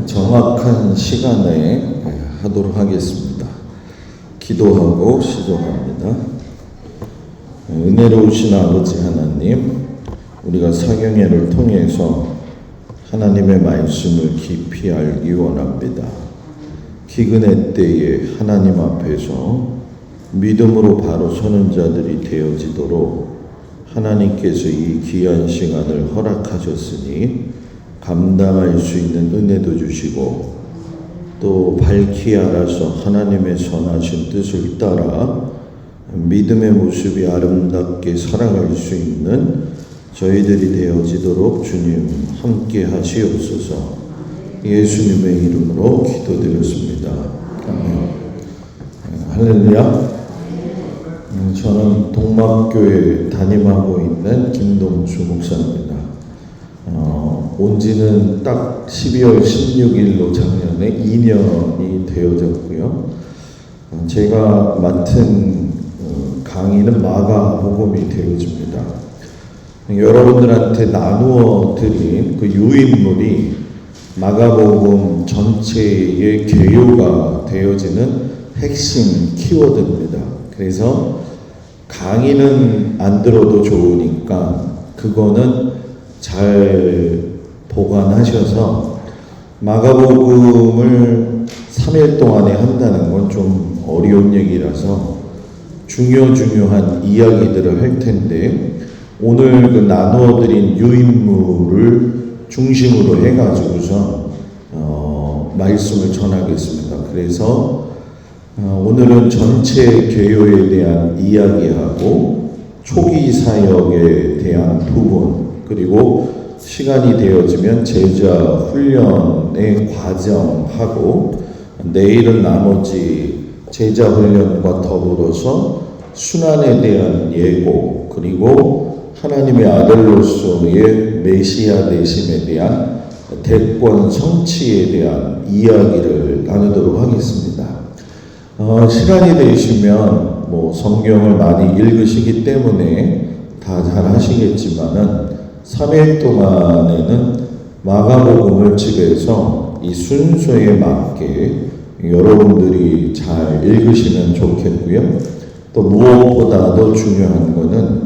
정확한 시간에 하도록 하겠습니다. 기도하고 시작합니다. 은혜로우신 아버지 하나님, 우리가 사경회를 통해서 하나님의 말씀을 깊이 알기 원합니다. 기근의 때에 하나님 앞에서 믿음으로 바로 서는 자들이 되어지도록 하나님께서 이 귀한 시간을 허락하셨으니 감당할 수 있는 은혜도 주시고 또 밝히 알아서 하나님의 선하신 뜻을 따라 믿음의 모습이 아름답게 살아갈 수 있는 저희들이 되어지도록 주님 함께 하시옵소서. 예수님의 이름으로 기도드렸습니다. 아멘. 할렐루야. 저는 동막교회 담임하고 있는 김동수 목사입니다. 온 지는 딱 12월 16일로 작년에 2년이 되어졌고요. 제가 맡은 강의는 마가복음이 되어집니다. 여러분들한테 나누어 드린 그 유인물이 마가복음 전체의 개요가 되어지는 핵심 키워드입니다. 그래서 강의는 안 들어도 좋으니까 그거는 잘 보관하셔서 마가복음을 3일 동안에 한다는 건 좀 어려운 얘기라서 중요한 이야기들을 할 텐데 오늘 그 나누어드린 유인물을 중심으로 해가지고서 말씀을 전하겠습니다. 그래서 오늘은 전체 개요에 대한 이야기하고 초기 사역에 대한 부분, 그리고 시간이 되어지면 제자 훈련의 과정하고 내일은 나머지 제자 훈련과 더불어서 순환에 대한 예고, 그리고 하나님의 아들로서의 메시아 되심에 대한 대권 성취에 대한 이야기를 나누도록 하겠습니다. 시간이 되시면 성경을 많이 읽으시기 때문에 다 잘 하시겠지만은 3일 동안에는 마가복음을 집에서 이 순서에 맞게 여러분들이 잘 읽으시면 좋겠고요. 또 무엇보다도 중요한 거는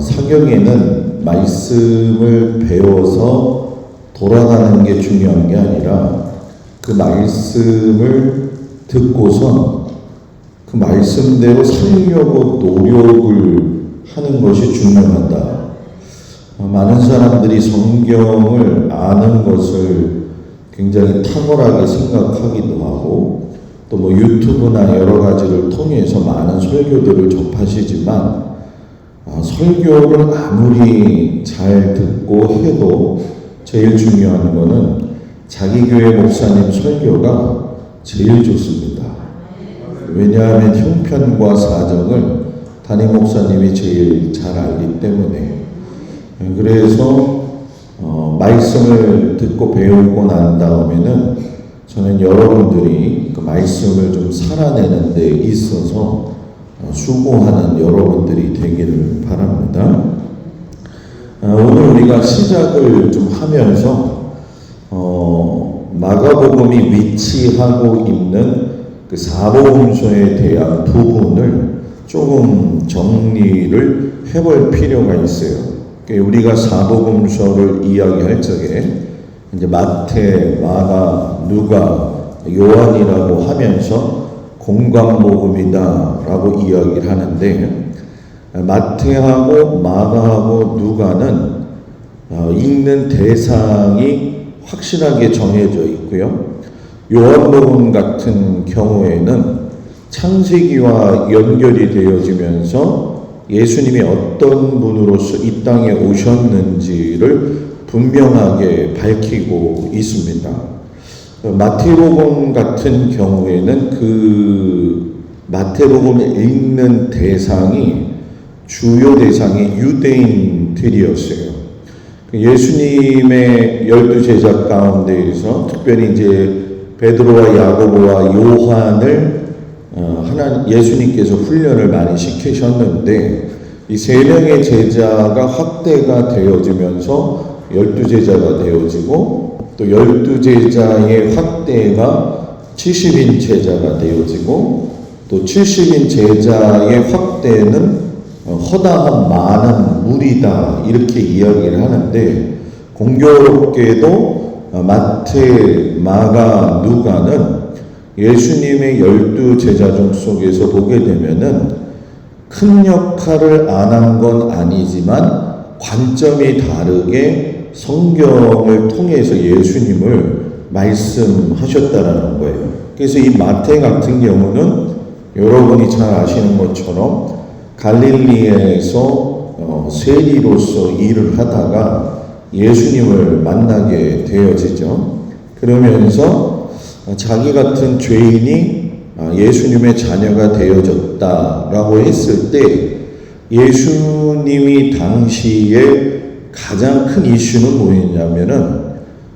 사경에는 말씀을 배워서 돌아가는 게 중요한 게 아니라 그 말씀을 듣고선 그 말씀대로 살려고 노력을 하는 것이 중요하다. 많은 사람들이 성경을 아는 것을 굉장히 탁월하게 생각하기도 하고 또 유튜브나 여러 가지를 통해서 많은 설교들을 접하시지만 설교를 아무리 잘 듣고 해도 제일 중요한 거는 자기 교회 목사님 설교가 제일 좋습니다. 왜냐하면 형편과 사정을 담임 목사님이 제일 잘 알기 때문에. 그래서 말씀을 듣고 배우고 난 다음에는 저는 여러분들이 그 말씀을 좀 살아내는 데 있어서 수고하는 여러분들이 되기를 바랍니다. 오늘 우리가 시작을 좀 하면서 마가복음이 위치하고 있는 그 사복음서에 대한 부분을 조금 정리를 해볼 필요가 있어요. 우리가 사복음서를 이야기할 적에 이제 마태, 마가, 누가, 요한이라고 하면서 공관복음이다라고 이야기를 하는데 마태하고 마가하고 누가는 읽는 대상이 확실하게 정해져 있고요. 요한복음 같은 경우에는 창세기와 연결이 되어지면서 예수님이 어떤 분으로서 이 땅에 오셨는지를 분명하게 밝히고 있습니다. 마태복음 같은 경우에는 그 마태복음을 읽는 대상이 주요 대상이 유대인들이었어요. 예수님의 12제자 가운데에서 특별히 이제 베드로와 야고보와 요한을 예수님께서 훈련을 많이 시키셨는데 이 세 명의 제자가 확대가 되어지면서 12제자가 되어지고 또 12제자의 확대가 70인 제자가 되어지고 또 70인 제자의 확대는 허다한 많은 무리다 이렇게 이야기를 하는데 공교롭게도 마태, 마가, 누가는 예수님의 12제자중 속에서 보게 되면은 큰 역할을 안 한 건 아니지만 관점이 다르게 성경을 통해서 예수님을 말씀하셨다라는 거예요. 그래서 이 마태 같은 경우는 여러분이 잘 아시는 것처럼 갈릴리에서 세리로서 일을 하다가 예수님을 만나게 되어지죠. 그러면서 자기 같은 죄인이 예수님의 자녀가 되어졌다라고 했을 때 예수님이 당시에 가장 큰 이슈는 뭐였냐면은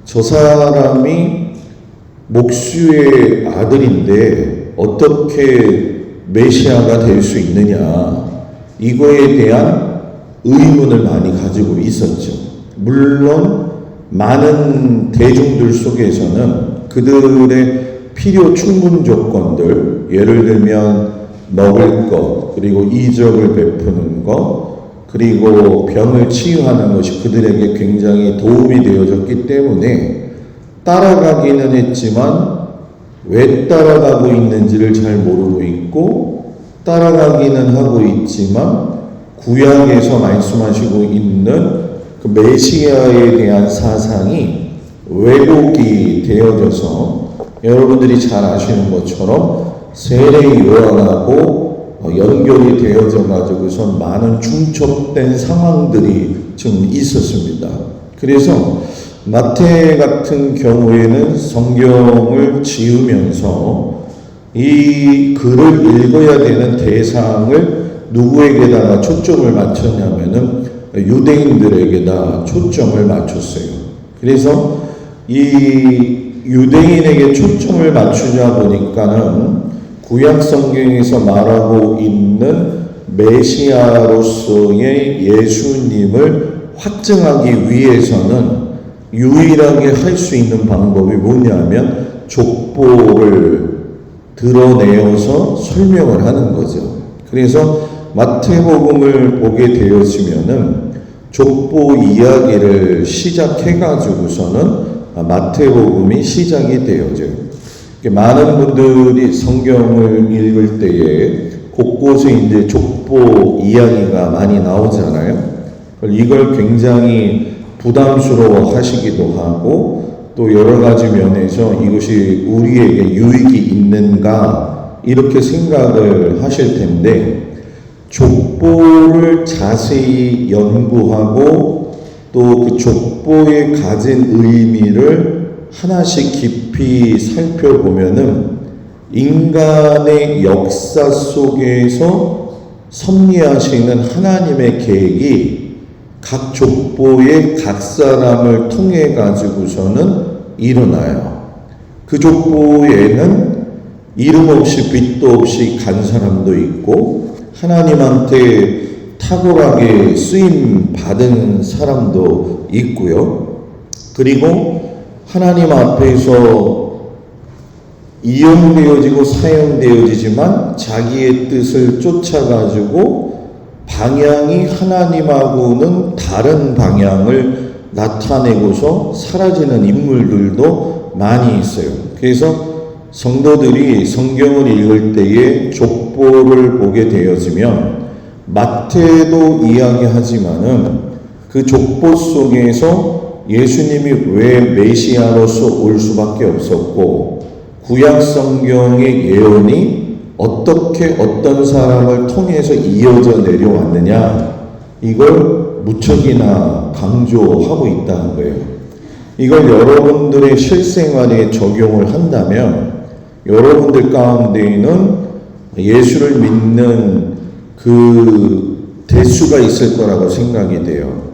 저 사람이 목수의 아들인데 어떻게 메시아가 될 수 있느냐 이거에 대한 의문을 많이 가지고 있었죠. 물론 많은 대중들 속에서는 그들의 필요 충분 조건들, 예를 들면 먹을 것, 그리고 이적을 베푸는 것, 그리고 병을 치유하는 것이 그들에게 굉장히 도움이 되어졌기 때문에 따라가기는 했지만 왜 따라가고 있는지를 잘 모르고 있고 따라가기는 하고 있지만 구약에서 말씀하시고 있는 그 메시아에 대한 사상이 왜곡이 되어져서 여러분들이 잘 아시는 것처럼 세례 요한하고 연결이 되어져 가지고서 많은 중첩된 상황들이 좀 있었습니다. 그래서 마태 같은 경우에는 성경을 지으면서 이 글을 읽어야 되는 대상을 누구에게다가 초점을 맞췄냐면은 유대인들에게다 초점을 맞췄어요. 그래서 이 유대인에게 초점을 맞추자 보니까는 구약 성경에서 말하고 있는 메시아로서의 예수님을 확증하기 위해서는 유일하게 할 수 있는 방법이 뭐냐면 족보를 드러내어서 설명을 하는 거죠. 그래서 마태복음을 보게 되어지면은 족보 이야기를 시작해가지고서는 마태복음이 시작이 되어져요. 많은 분들이 성경을 읽을 때에 곳곳에 이제 족보 이야기가 많이 나오잖아요. 이걸 굉장히 부담스러워 하시기도 하고 또 여러 가지 면에서 이것이 우리에게 유익이 있는가 이렇게 생각을 하실 텐데 족보를 자세히 연구하고 또 그 족보에 가진 의미를 하나씩 깊이 살펴보면은 인간의 역사 속에서 섭리하시는 하나님의 계획이 각 족보의 각 사람을 통해 가지고서는 일어나요. 그 족보에는 이름 없이 빛도 없이 간 사람도 있고 하나님한테 탁월하게 쓰임 받은 사람도 있고요. 그리고 하나님 앞에서 이용되어지고 사용되어지지만 자기의 뜻을 쫓아가지고 방향이 하나님하고는 다른 방향을 나타내고서 사라지는 인물들도 많이 있어요. 그래서 성도들이 성경을 읽을 때에 족보를 보게 되어지면 마태도 이야기하지만은 그 족보 속에서 예수님이 왜 메시아로서 올 수밖에 없었고 구약 성경의 예언이 어떻게 어떤 사람을 통해서 이어져 내려왔느냐 이걸 무척이나 강조하고 있다는 거예요. 이걸 여러분들의 실생활에 적용을 한다면 여러분들 가운데에는 예수를 믿는 그 대수가 있을 거라고 생각이 돼요.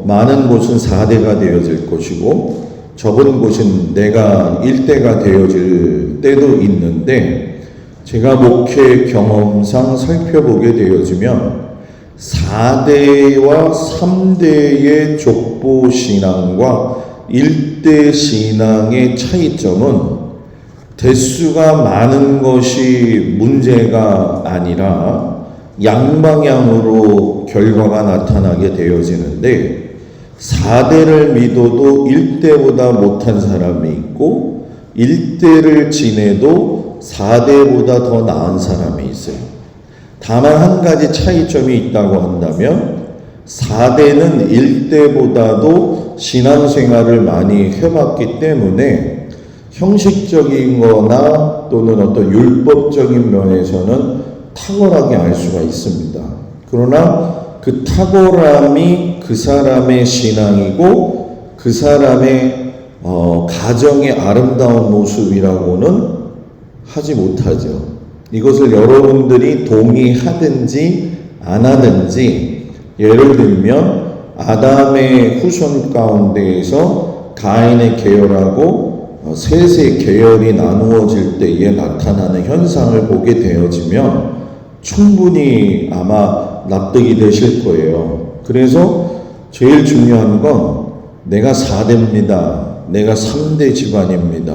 많은 곳은 4대가 되어질 것이고 적은 곳은 내가 1대가 되어질 때도 있는데 제가 목회 경험상 살펴보게 되어지면 4대와 3대의 족보 신앙과 일대 신앙의 차이점은 대수가 많은 것이 문제가 아니라 양방향으로 결과가 나타나게 되어지는데, 4대를 믿어도 1대보다 못한 사람이 있고 1대를 지내도 4대보다 더 나은 사람이 있어요. 다만 한 가지 차이점이 있다고 한다면 4대는 1대보다도 신앙생활을 많이 해왔기 때문에 형식적인 거나 또는 어떤 율법적인 면에서는 탁월하게 알 수가 있습니다. 그러나 그 탁월함이 그 사람의 신앙이고 그 사람의 가정의 아름다운 모습이라고는 하지 못하죠. 이것을 여러분들이 동의하든지 안 하든지, 예를 들면 아담의 후손 가운데에서 가인의 계열하고 셋의 계열이 나누어질 때에 나타나는 현상을 보게 되어지면 충분히 아마 납득이 되실 거예요. 그래서 제일 중요한 건 내가 4대입니다. 내가 3대 집안입니다.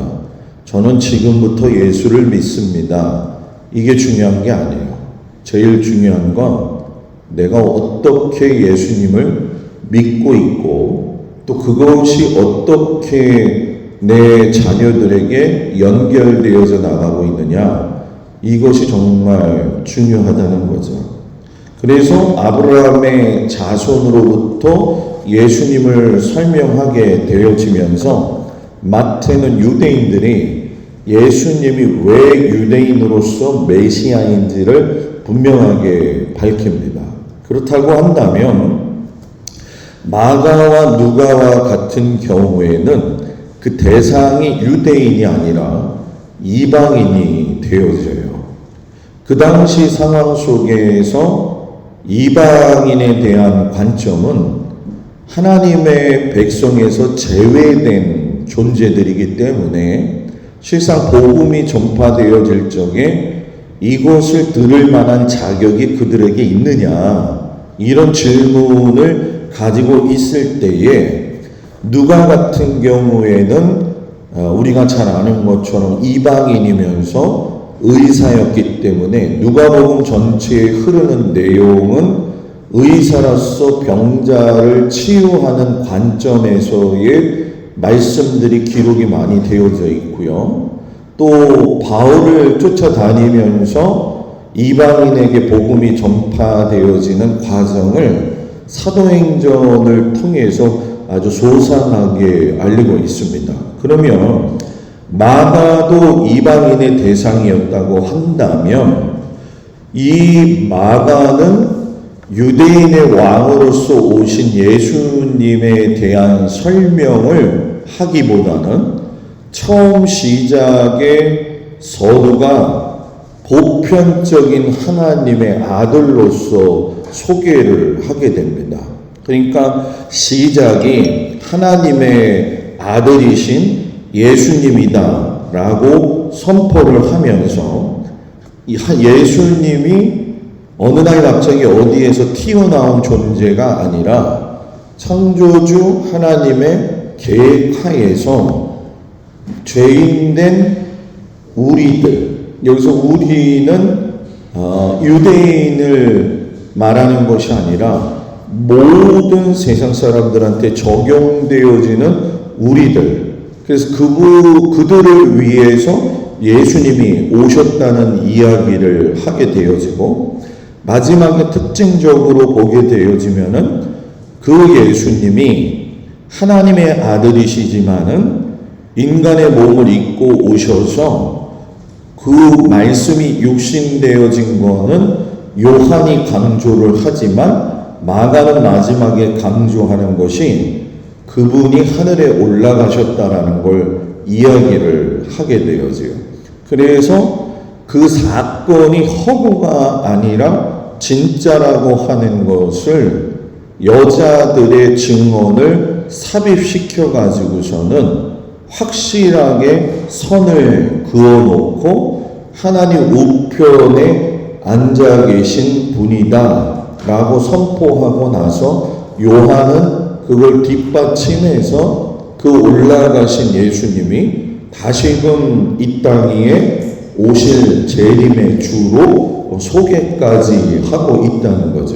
저는 지금부터 예수를 믿습니다. 이게 중요한 게 아니에요. 제일 중요한 건 내가 어떻게 예수님을 믿고 있고 또 그것이 어떻게 내 자녀들에게 연결되어져 나가고 있느냐, 이것이 정말 중요하다는 거죠. 그래서 아브라함의 자손으로부터 예수님을 설명하게 되어지면서 마태는 유대인들이 예수님이 왜 유대인으로서 메시아인지를 분명하게 밝힙니다. 그렇다고 한다면 마가와 누가와 같은 경우에는 그 대상이 유대인이 아니라 이방인이 되어져요. 그 당시 상황 속에서 이방인에 대한 관점은 하나님의 백성에서 제외된 존재들이기 때문에 실상 복음이 전파되어질 적에 이것을 들을 만한 자격이 그들에게 있느냐, 이런 질문을 가지고 있을 때에 누가 같은 경우에는 우리가 잘 아는 것처럼 이방인이면서 의사였기 때문에 누가복음 전체에 흐르는 내용은 의사로서 병자를 치유하는 관점에서의 말씀들이 기록이 많이 되어져 있고요. 또 바울을 쫓아다니면서 이방인에게 복음이 전파되어지는 과정을 사도행전을 통해서 아주 소상하게 알리고 있습니다. 그러면 마가도 이방인의 대상이었다고 한다면 이 마가는 유대인의 왕으로서 오신 예수님에 대한 설명을 하기보다는 처음 시작의 서두가 보편적인 하나님의 아들로서 소개를 하게 됩니다. 그러니까 시작이 하나님의 아들이신 예수님이다 라고 선포를 하면서 예수님이 어느 날 갑자기 어디에서 튀어나온 존재가 아니라 창조주 하나님의 계획하에서 죄인된 우리들, 여기서 우리는 유대인을 말하는 것이 아니라 모든 세상 사람들한테 적용되어지는 우리들, 그래서 그들을 위해서 예수님이 오셨다는 이야기를 하게 되어지고, 마지막에 특징적으로 보게 되어지면은 그 예수님이 하나님의 아들이시지만은 인간의 몸을 입고 오셔서 그 말씀이 육신되어진 거는 요한이 강조를 하지만 마가는 마지막에 강조하는 것이 그분이 하늘에 올라가셨다라는 걸 이야기를 하게 되어져요. 그래서 그 사건이 허구가 아니라 진짜라고 하는 것을 여자들의 증언을 삽입시켜 가지고서는 확실하게 선을 그어놓고 하나님 우편에 앉아 계신 분이다 라고 선포하고 나서 요한은 그걸 뒷받침해서 그 올라가신 예수님이 다시금 이 땅 위에 오실 재림의 주로 소개까지 하고 있다는 거죠.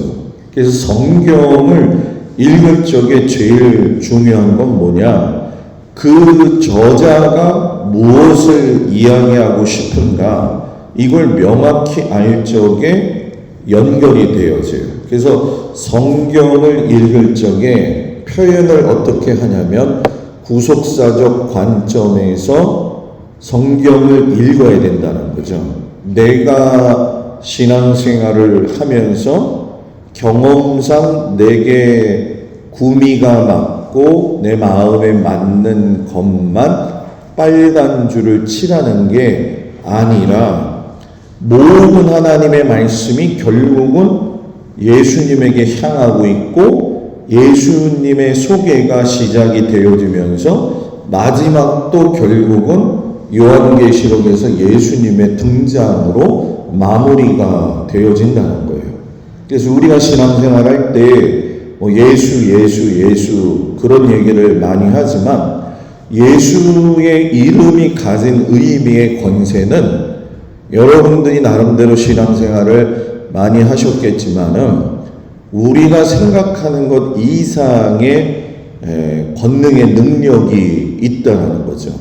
그래서 성경을 읽을 적에 제일 중요한 건 뭐냐? 그 저자가 무엇을 이야기하고 싶은가? 이걸 명확히 알 적에 연결이 되어져요. 그래서 성경을 읽을 적에 표현을 어떻게 하냐면 구속사적 관점에서 성경을 읽어야 된다는 거죠. 내가 신앙생활을 하면서 경험상 내게 구미가 맞고 내 마음에 맞는 것만 빨간 줄을 칠하는 게 아니라 모든 하나님의 말씀이 결국은 예수님에게 향하고 있고 예수님의 소개가 시작이 되어지면서 마지막도 결국은 요한계시록에서 예수님의 등장으로 마무리가 되어진다는 거예요. 그래서 우리가 신앙생활 할 때 예수 그런 얘기를 많이 하지만 예수의 이름이 가진 의미의 권세는 여러분들이 나름대로 신앙생활을 많이 하셨겠지만은 우리가 생각하는 것 이상의 권능의 능력이 있다는 거죠.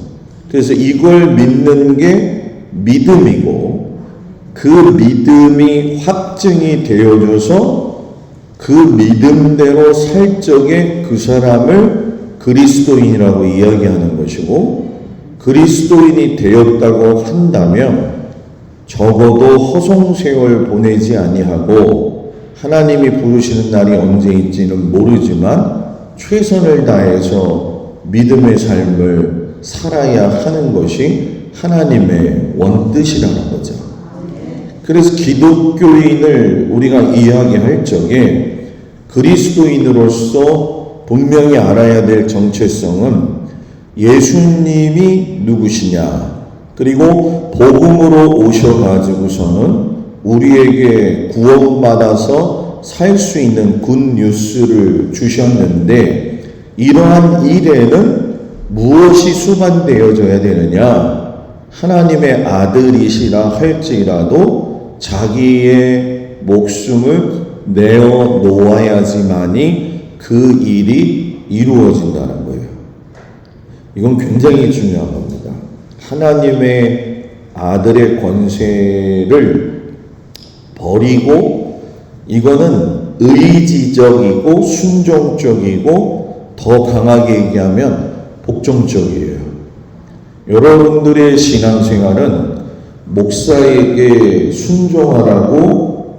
그래서 이걸 믿는 게 믿음이고 그 믿음이 확증이 되어져서 그 믿음대로 살 적에 그 사람을 그리스도인이라고 이야기하는 것이고 그리스도인이 되었다고 한다면 적어도 허송세월 보내지 아니하고 하나님이 부르시는 날이 언제인지는 모르지만 최선을 다해서 믿음의 삶을 살아야 하는 것이 하나님의 원뜻이라는 거죠. 그래서 기독교인을 우리가 이야기할 적에 그리스도인으로서 분명히 알아야 될 정체성은 예수님이 누구시냐, 그리고 복음으로 오셔가지고서는 우리에게 구원받아서 살 수 있는 굿뉴스를 주셨는데 이러한 일에는 무엇이 수반되어져야 되느냐? 하나님의 아들이시라 할지라도 자기의 목숨을 내어 놓아야지만이 그 일이 이루어진다는 거예요. 이건 굉장히 중요한 겁니다. 하나님의 아들의 권세를 버리고 이거는 의지적이고 순종적이고 더 강하게 얘기하면 복종적이에요. 여러분들의 신앙생활은 목사에게 순종하라고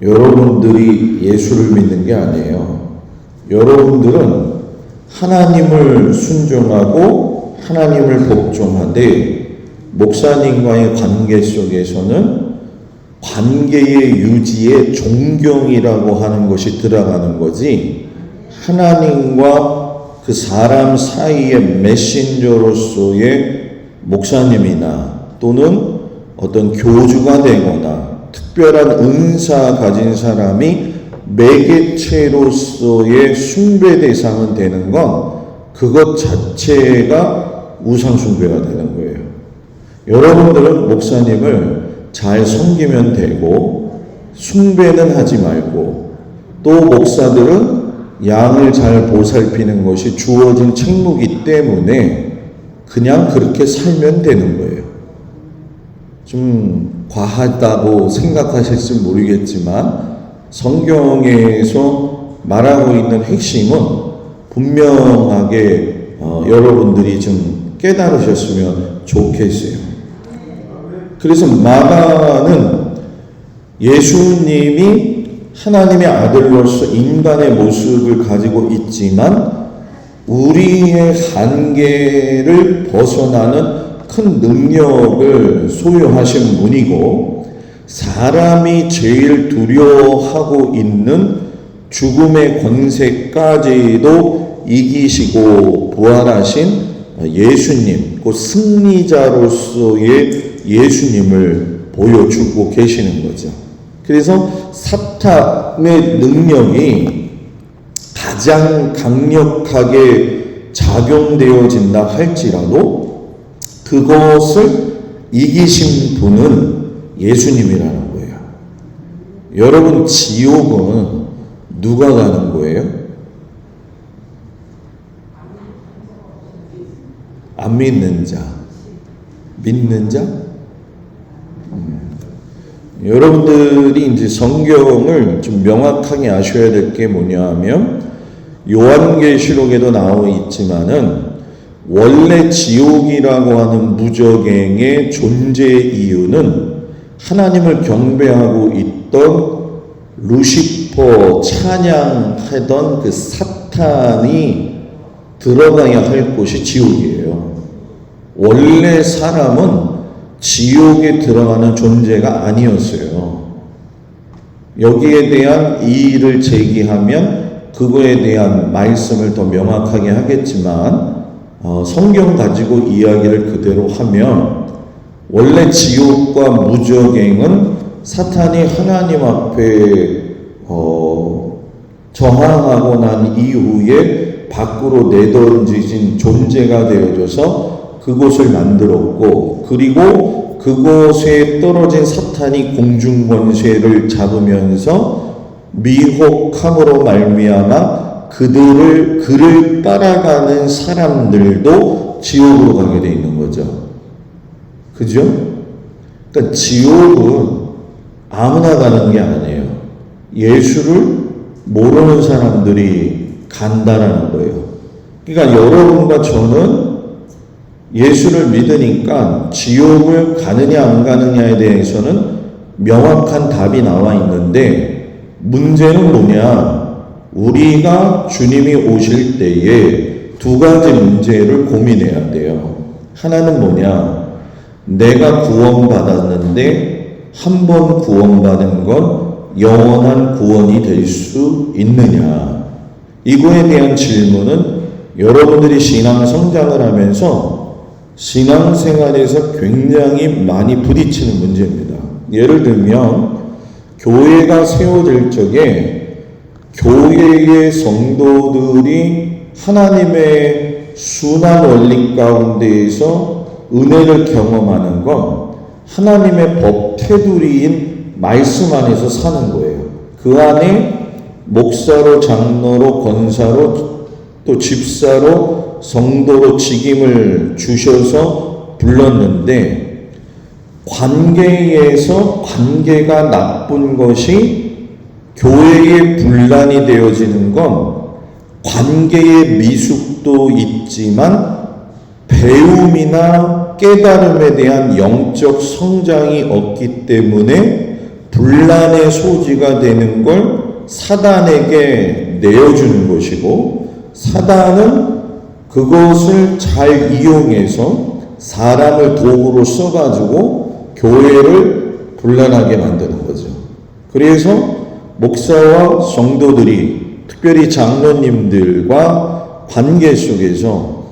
여러분들이 예수를 믿는 게 아니에요. 여러분들은 하나님을 순종하고 하나님을 복종하되 목사님과의 관계 속에서는 관계의 유지에 존경이라고 하는 것이 들어가는 거지 하나님과 그 사람 사이의 메신저로서의 목사님이나 또는 어떤 교주가 되거나 특별한 은사 가진 사람이 매개체로서의 숭배 대상은 되는 건 그것 자체가 우상 숭배가 되는 거예요. 여러분들은 목사님을 잘 섬기면 되고 숭배는 하지 말고 또 목사들은 양을 잘 보살피는 것이 주어진 책무이기 때문에 그냥 그렇게 살면 되는 거예요. 좀 과하다고 생각하실지 모르겠지만 성경에서 말하고 있는 핵심은 분명하게 여러분들이 좀 깨달으셨으면 좋겠어요. 그래서 마가는 예수님이 하나님의 아들로서 인간의 모습을 가지고 있지만 우리의 한계를 벗어나는 큰 능력을 소유하신 분이고 사람이 제일 두려워하고 있는 죽음의 권세까지도 이기시고 부활하신 예수님, 그 승리자로서의 예수님을 보여주고 계시는 거죠. 그래서 사탄의 능력이 가장 강력하게 작용되어진다 할지라도 그것을 이기신 분은 예수님이라는 거예요. 여러분, 지옥은 누가 가는 거예요? 안 믿는 자. 믿는 자? 여러분들이 이제 성경을 좀 명확하게 아셔야 될 게 뭐냐 하면, 요한계시록에도 나와 있지만은 원래 지옥이라고 하는 무저갱의 존재 이유는 하나님을 경배하고 있던 루시퍼 찬양하던 그 사탄이 들어가야 할 곳이 지옥이에요. 원래 사람은 지옥에 들어가는 존재가 아니었어요. 여기에 대한 이의를 제기하면 그거에 대한 말씀을 더 명확하게 하겠지만, 성경 가지고 이야기를 그대로 하면 원래 지옥과 무저갱은 사탄이 하나님 앞에 저항하고 난 이후에 밖으로 내던지진 존재가 되어져서 그곳을 만들었고, 그리고 그곳에 떨어진 사탄이 공중권세를 잡으면서 미혹함으로 말미암아 그를 따라가는 사람들도 지옥으로 가게 돼 있는 거죠. 그죠? 그러니까 지옥은 아무나 가는 게 아니에요. 예수를 모르는 사람들이 간다라는 거예요. 그러니까 여러분과 저는 예수를 믿으니까 지옥을 가느냐 안 가느냐에 대해서는 명확한 답이 나와 있는데, 문제는 뭐냐? 우리가 주님이 오실 때에 두 가지 문제를 고민해야 돼요. 하나는 뭐냐? 내가 구원받았는데 한 번 구원받은 건 영원한 구원이 될 수 있느냐? 이거에 대한 질문은 여러분들이 신앙 성장을 하면서 신앙생활에서 굉장히 많이 부딪히는 문제입니다. 예를 들면 교회가 세워질 적에 교회의 성도들이 하나님의 순환 원리 가운데에서 은혜를 경험하는 건 하나님의 법 테두리인 말씀 안에서 사는 거예요. 그 안에 목사로, 장로로, 권사로, 또 집사로, 성도로 직임을 주셔서 불렀는데, 관계에서 관계가 나쁜 것이 교회의 분란이 되어지는 건 관계의 미숙도 있지만 배움이나 깨달음에 대한 영적 성장이 없기 때문에 분란의 소지가 되는 걸 사단에게 내어주는 것이고, 사단은 그것을 잘 이용해서 사람을 도구로 써가지고 교회를 분란하게 만드는 거죠. 그래서 목사와 성도들이, 특별히 장로님들과 관계 속에서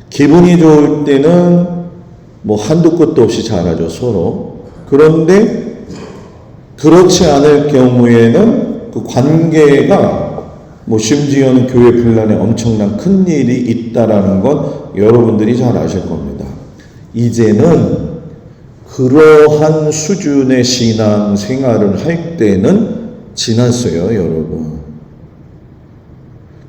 기분이 좋을 때는 뭐 한두 끝도 없이 잘하죠, 서로. 그런데 그렇지 않을 경우에는 그 관계가 뭐 심지어는 교회 분란에 엄청난 큰 일이 있다라는 건 여러분들이 잘 아실 겁니다. 이제는 그러한 수준의 신앙 생활을 할 때는 지났어요, 여러분.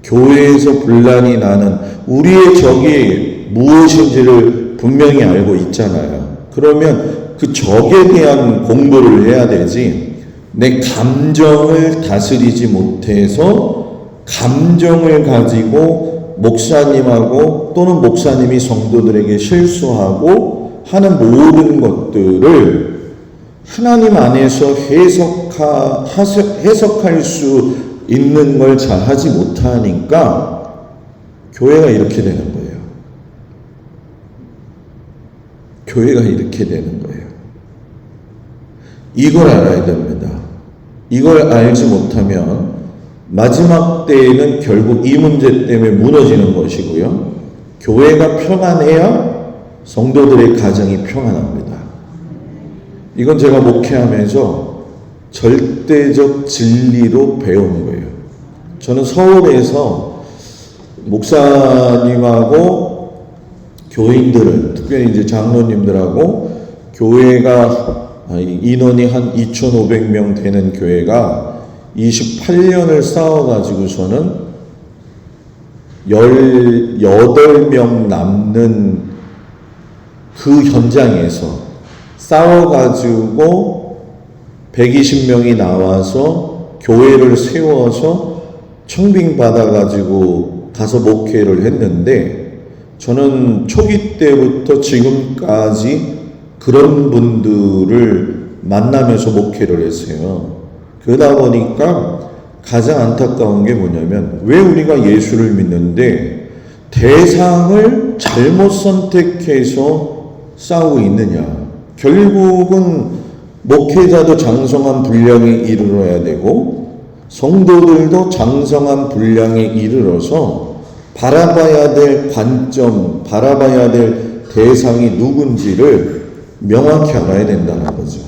교회에서 분란이 나는 우리의 적이 무엇인지를 분명히 알고 있잖아요. 그러면 그 적에 대한 공부를 해야 되지, 내 감정을 다스리지 못해서 감정을 가지고 목사님하고 또는 목사님이 성도들에게 실수하고 하는 모든 것들을 하나님 안에서 해석할 수 있는 걸 잘 하지 못하니까 교회가 이렇게 되는 거예요. 교회가 이렇게 되는 거예요. 이걸 알아야 됩니다. 이걸 알지 못하면 마지막 때에는 결국 이 문제 때문에 무너지는 것이고요. 교회가 평안해야 성도들의 가정이 평안합니다. 이건 제가 목회하면서 절대적 진리로 배운 거예요. 저는 서울에서 목사님하고 교인들은, 특별히 이제 장로님들하고 교회가 인원이 한 2,500명 되는 교회가 28년을 싸워가지고서는 18명 남는 그 현장에서 싸워가지고 120명이 나와서 교회를 세워서 청빙받아가지고 가서 목회를 했는데, 저는 초기 때부터 지금까지 그런 분들을 만나면서 목회를 했어요. 그러다 보니까 가장 안타까운 게 뭐냐면, 왜 우리가 예수를 믿는데 대상을 잘못 선택해서 싸우고 있느냐. 결국은 목회자도 장성한 분량에 이르러야 되고 성도들도 장성한 분량에 이르러서 바라봐야 될 관점, 바라봐야 될 대상이 누군지를 명확히 알아야 된다는 거죠.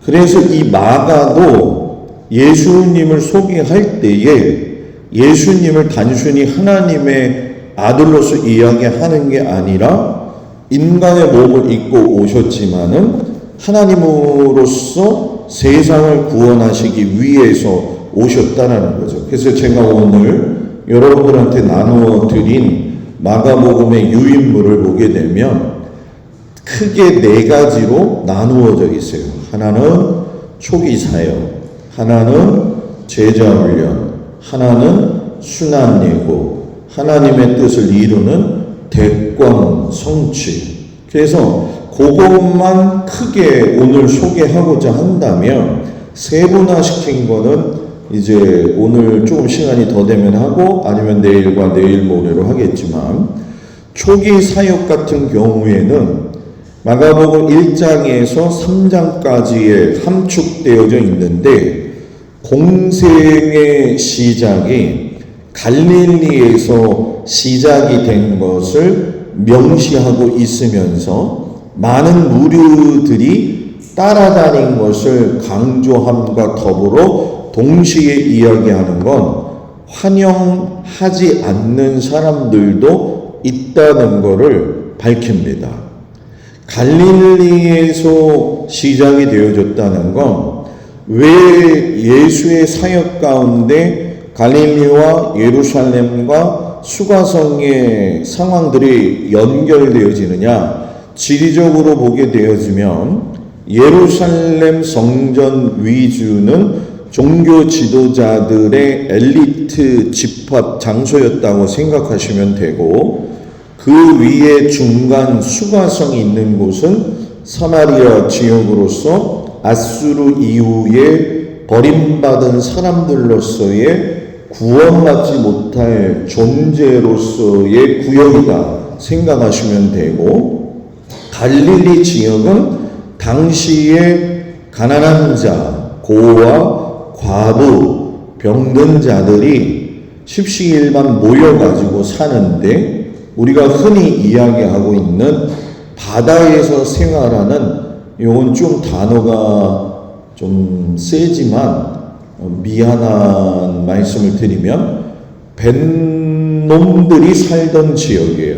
그래서 이 마가도 예수님을 소개할 때에 예수님을 단순히 하나님의 아들로서 이야기하는 게 아니라 인간의 몸을 입고 오셨지만은 하나님으로서 세상을 구원하시기 위해서 오셨다라는 거죠. 그래서 제가 오늘 여러분들한테 나누어 드린 마가복음의 유인물을 보게 되면 크게 4가지로 나누어져 있어요. 하나는 초기 사역, 하나는 제자 훈련, 하나는 순환 예고, 하나님의 뜻을 이루는 대권 성취. 그래서 그것만 크게 오늘 소개하고자 한다면, 세분화시킨 거는 이제 오늘 조금 시간이 더 되면 하고, 아니면 내일과 내일 모레로 하겠지만, 초기 사역 같은 경우에는 마가복음 1장에서 3장까지에 함축되어져 있는데, 공생의 시작이 갈릴리에서 시작이 된 것을 명시하고 있으면서 많은 무리들이 따라다닌 것을 강조함과 더불어 동시에 이야기하는 건 환영하지 않는 사람들도 있다는 것을 밝힙니다. 갈릴리에서 시작이 되어졌다는 건 왜 예수의 사역 가운데 갈릴리와 예루살렘과 수가성의 상황들이 연결되어지느냐, 지리적으로 보게 되어지면 예루살렘 성전 위주는 종교 지도자들의 엘리트 집합 장소였다고 생각하시면 되고, 그 위에 중간 수가성이 있는 곳은 사마리아 지역으로서 아수르 이후에 버림받은 사람들로서의 구원받지 못할 존재로서의 구역이다 생각하시면 되고, 갈릴리 지역은 당시에 가난한 자, 고아, 과부, 병든 자들이 십시일반 모여가지고 사는데, 우리가 흔히 이야기하고 있는 바다에서 생활하는, 이건 좀 단어가 좀 세지만 미안한 말씀을 드리면 뱃놈들이 살던 지역이에요.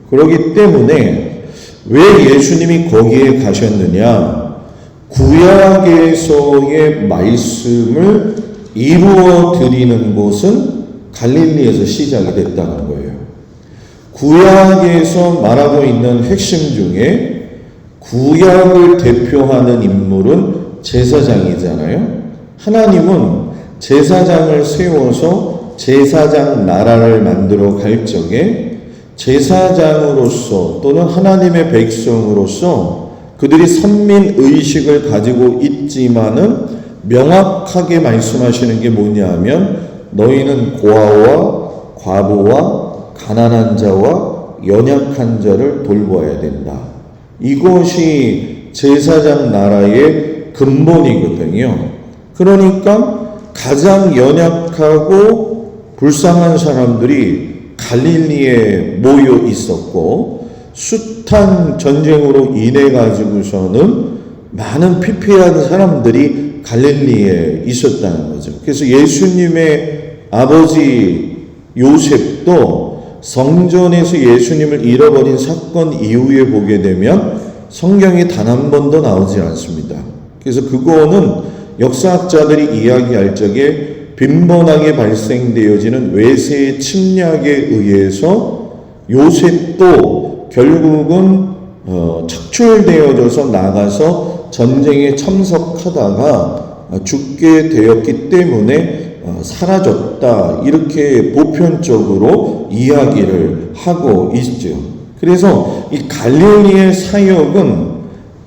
그렇기 때문에 왜 예수님이 거기에 가셨느냐, 구약에서의 말씀을 이루어 드리는 곳은 갈릴리에서 시작이 됐다는 거예요. 구약에서 말하고 있는 핵심 중에 구약을 대표하는 인물은 제사장이잖아요. 하나님은 제사장을 세워서 제사장 나라를 만들어 갈 적에 제사장으로서 또는 하나님의 백성으로서 그들이 선민의식을 가지고 있지만은 명확하게 말씀하시는 게 뭐냐면, 너희는 고아와 과부와 가난한 자와 연약한 자를 돌보아야 된다. 이것이 제사장 나라의 근본이거든요. 그러니까 가장 연약하고 불쌍한 사람들이 갈릴리에 모여 있었고, 숱한 전쟁으로 인해 가지고서는 많은 피폐한 사람들이 갈릴리에 있었다는 거죠. 그래서 예수님의 아버지 요셉도 성전에서 예수님을 잃어버린 사건 이후에 보게 되면 성경에 단 한 번도 나오지 않습니다. 그래서 그거는 역사학자들이 이야기할 적에 빈번하게 발생되어지는 외세의 침략에 의해서 요셉도 결국은 착출되어져서 나가서 전쟁에 참석하다가 죽게 되었기 때문에 사라졌다, 이렇게 보편적으로 이야기를 하고 있죠. 그래서 이 갈릴리의 사역은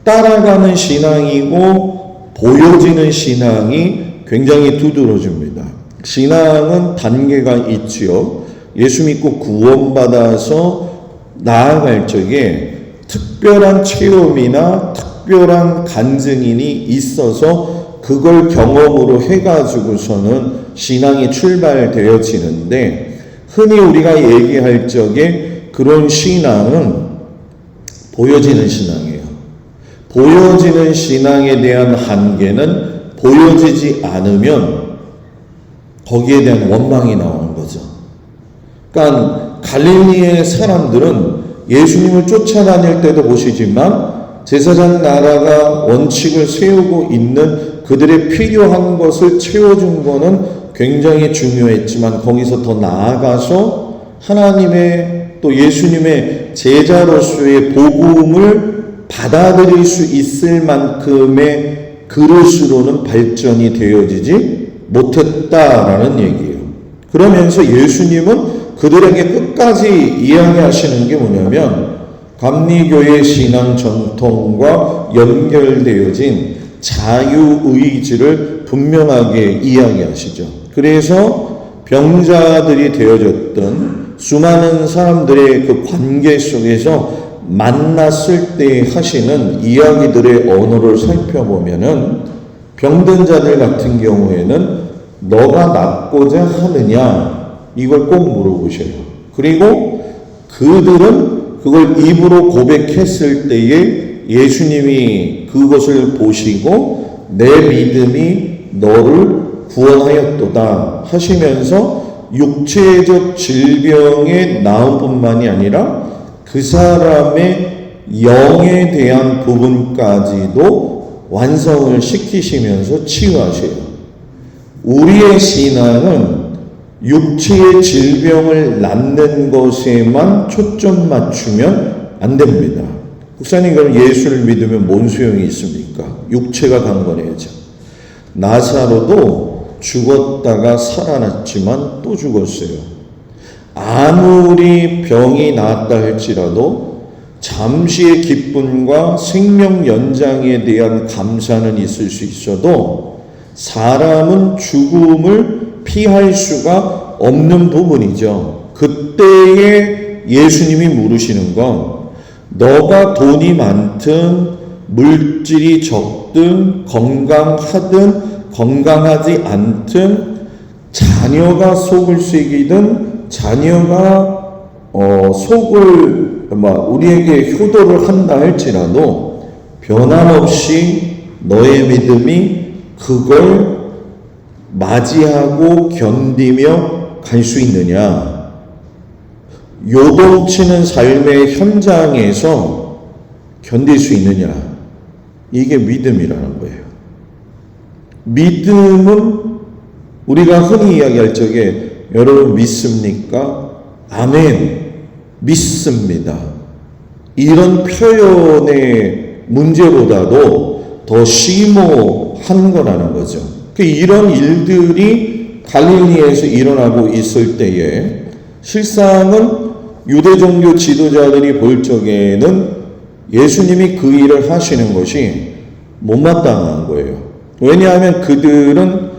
따라가는 신앙이고 보여지는 신앙이 굉장히 두드러집니다. 신앙은 단계가 있지요. 예수 믿고 구원받아서 나아갈 적에 특별한 체험이나 특별한 간증인이 있어서 그걸 경험으로 해가지고서는 신앙이 출발되어지는데, 흔히 우리가 얘기할 적에 그런 신앙은 보여지는 신앙이에요. 보여지는 신앙에 대한 한계는 보여지지 않으면 거기에 대한 원망이 나오는 거죠. 그러니까 갈릴리의 사람들은 예수님을 쫓아다닐 때도 보시지만 제사장 나라가 원칙을 세우고 있는 그들의 필요한 것을 채워준 거는 굉장히 중요했지만, 거기서 더 나아가서 하나님의 또 예수님의 제자로서의 복음을 받아들일 수 있을 만큼의 그릇으로는 발전이 되어지지 못했다라는 얘기예요. 그러면서 예수님은 그들에게 끝까지 이야기하시는 게 뭐냐면, 감리교의 신앙 전통과 연결되어진 자유의지를 분명하게 이야기하시죠. 그래서 병자들이 되어졌던 수많은 사람들의 그 관계 속에서 만났을 때 하시는 이야기들의 언어를 살펴보면은, 병든 자들 같은 경우에는 너가 낫고자 하느냐, 이걸 꼭 물어보셔요. 그리고 그들은 그걸 입으로 고백했을 때에 예수님이 그것을 보시고 내 믿음이 너를 구원하였도다 하시면서 육체적 질병의 나음뿐만이 아니라 그 사람의 영에 대한 부분까지도 완성을 시키시면서 치유하세요. 우리의 신앙은 육체의 질병을 낫는 것에만 초점 맞추면 안 됩니다. 목사님, 그럼 예수를 믿으면 뭔 소용이 있습니까? 육체가 강건해야죠. 나사로도 죽었다가 살아났지만 또 죽었어요. 아무리 병이 나았다 할지라도 잠시의 기쁨과 생명 연장에 대한 감사는 있을 수 있어도 사람은 죽음을 피할 수가 없는 부분이죠. 그때에 예수님이 물으시는 건, 너가 돈이 많든 물질이 적든 건강하든 건강하지 않든 자녀가 속을 새기든 자녀가 속을 우리에게 효도를 한다 할지라도 변함없이 너의 믿음이 그걸 맞이하고 견디며 갈 수 있느냐? 요동치는 삶의 현장에서 견딜 수 있느냐? 이게 믿음이라는 거예요. 믿음은 우리가 흔히 이야기할 적에, 여러분 믿습니까? 아멘, 믿습니다. 이런 표현의 문제보다도 더 심오한 거라는 거죠. 이런 일들이 갈릴리에서 일어나고 있을 때에 실상은 유대 종교 지도자들이 볼 적에는 예수님이 그 일을 하시는 것이 못마땅한 거예요. 왜냐하면 그들은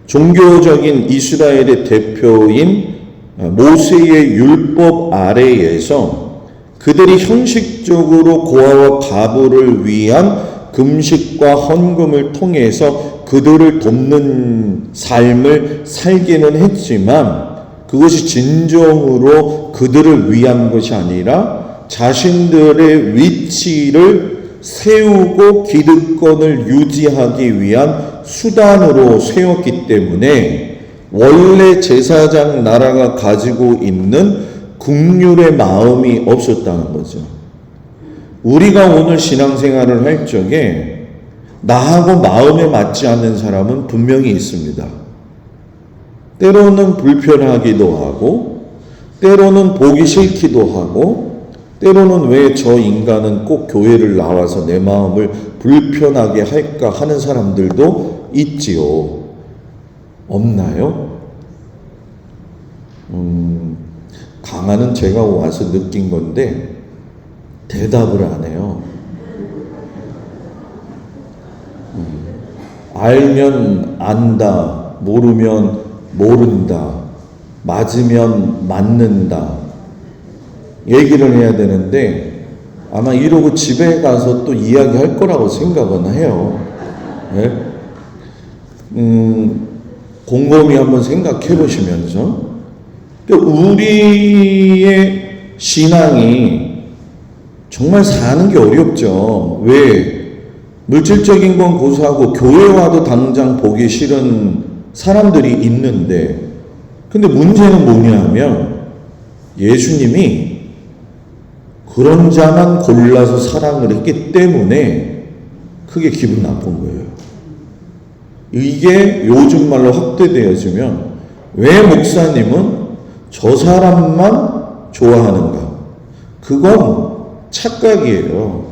종교적인 이스라엘의 대표인 모세의 율법 아래에서 그들이 형식적으로 고아와 과부를 위한 금식과 헌금을 통해서 그들을 돕는 삶을 살기는 했지만, 그것이 진정으로 그들을 위한 것이 아니라 자신들의 위치를 세우고 기득권을 유지하기 위한 수단으로 세웠기 때문에 원래 제사장 나라가 가지고 있는 국률의 마음이 없었다는 거죠. 우리가 오늘 신앙생활을 할 적에 나하고 마음에 맞지 않는 사람은 분명히 있습니다. 때로는 불편하기도 하고, 때로는 보기 싫기도 하고, 때로는 왜 저 인간은 꼭 교회를 나와서 내 마음을 불편하게 할까 하는 사람들도 있지요. 없나요? 강한은 제가 와서 느낀 건데 대답을 안 해요. 알면 안다, 모르면 모른다, 맞으면 맞는다 얘기를 해야 되는데 아마 이러고 집에 가서 또 이야기할 거라고 생각은 해요. 네? 곰곰이 한번 생각해 보시면서 우리의 신앙이 정말 사는 게 어렵죠. 왜? 물질적인 건 고사하고 교회 와도 당장 보기 싫은 사람들이 있는데, 근데 문제는 뭐냐면 예수님이 그런 자만 골라서 사랑을 했기 때문에 그게 기분 나쁜 거예요. 이게 요즘 말로 확대되어지면 왜 목사님은 저 사람만 좋아하는가? 그건 착각이에요.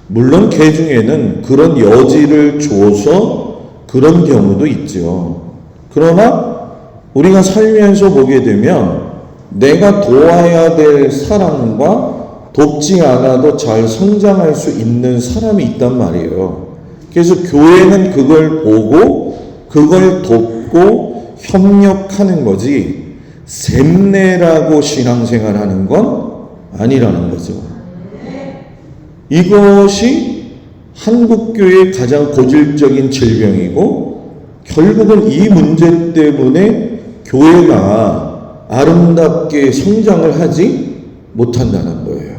물론 개 중에는 그런 여지를 줘서 그런 경우도 있죠. 그러나 우리가 살면서 보게 되면 내가 도와야 될 사람과 돕지 않아도 잘 성장할 수 있는 사람이 있단 말이에요. 그래서 교회는 그걸 보고 그걸 돕고 협력하는 거지 샘내라고 신앙생활하는 건 아니라는 거죠. 이것이 한국교회의 가장 고질적인 질병이고 결국은 이 문제 때문에 교회가 아름답게 성장을 하지 못한다는 거예요.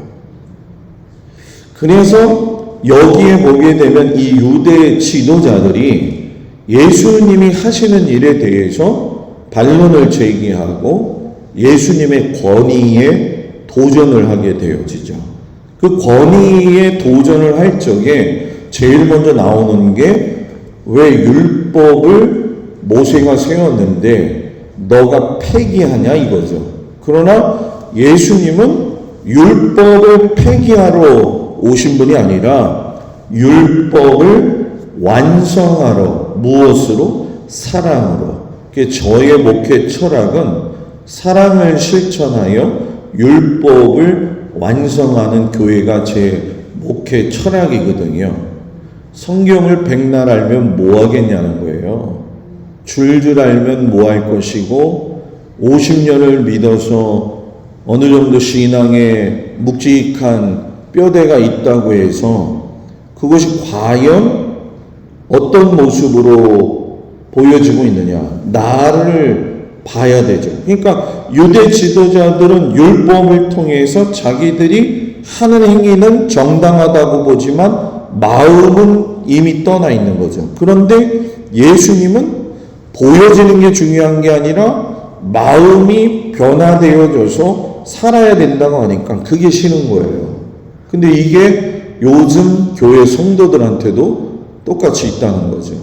그래서 여기에 보게 되면 이 유대 지도자들이 예수님이 하시는 일에 대해서 반론을 제기하고 예수님의 권위에 도전을 하게 되어지죠. 그 권위에 도전을 할 적에 제일 먼저 나오는 게 왜 율법을 모세가 세웠는데 너가 폐기하냐 이거죠. 그러나 예수님은 율법을 폐기하러 오신 분이 아니라 율법을 완성하러 무엇으로? 사랑으로. 저의 목회 철학은 사랑을 실천하여 율법을 완성하는 교회가 제 목회 철학이거든요. 성경을 백날 알면 뭐 하겠냐는 거예요. 줄줄 알면 뭐 할 것이고 50년을 믿어서 어느 정도 신앙에 묵직한 뼈대가 있다고 해서 그것이 과연 어떤 모습으로 보여지고 있느냐. 나를 봐야 되죠. 그러니까 유대 지도자들은 율법을 통해서 자기들이 하는 행위는 정당하다고 보지만 마음은 이미 떠나 있는 거죠. 그런데 예수님은 보여지는 게 중요한 게 아니라 마음이 변화되어져서 살아야 된다고 하니까 그게 싫은 거예요. 근데 이게 요즘 교회 성도들한테도 똑같이 있다는 거죠.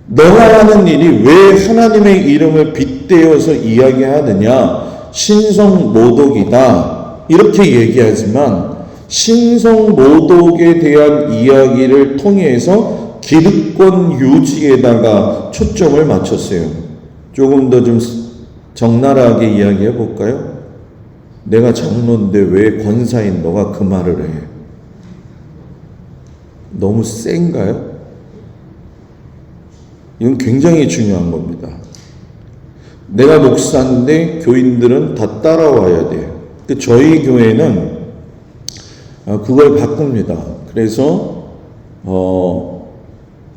너가 하는 일이 왜 하나님의 이름을 빗대어서 이야기하느냐? 신성모독이다. 이렇게 얘기하지만 신성모독에 대한 이야기를 통해서 기득권 유지에다가 초점을 맞췄어요. 조금 더 좀 적나라하게 이야기해 볼까요? 내가 장로인데 왜 권사인 너가 그 말을 해? 너무 센가요? 이건 굉장히 중요한 겁니다. 내가 목사인데 교인들은 다 따라와야 돼요. 저희 교회는 그걸 바꿉니다. 그래서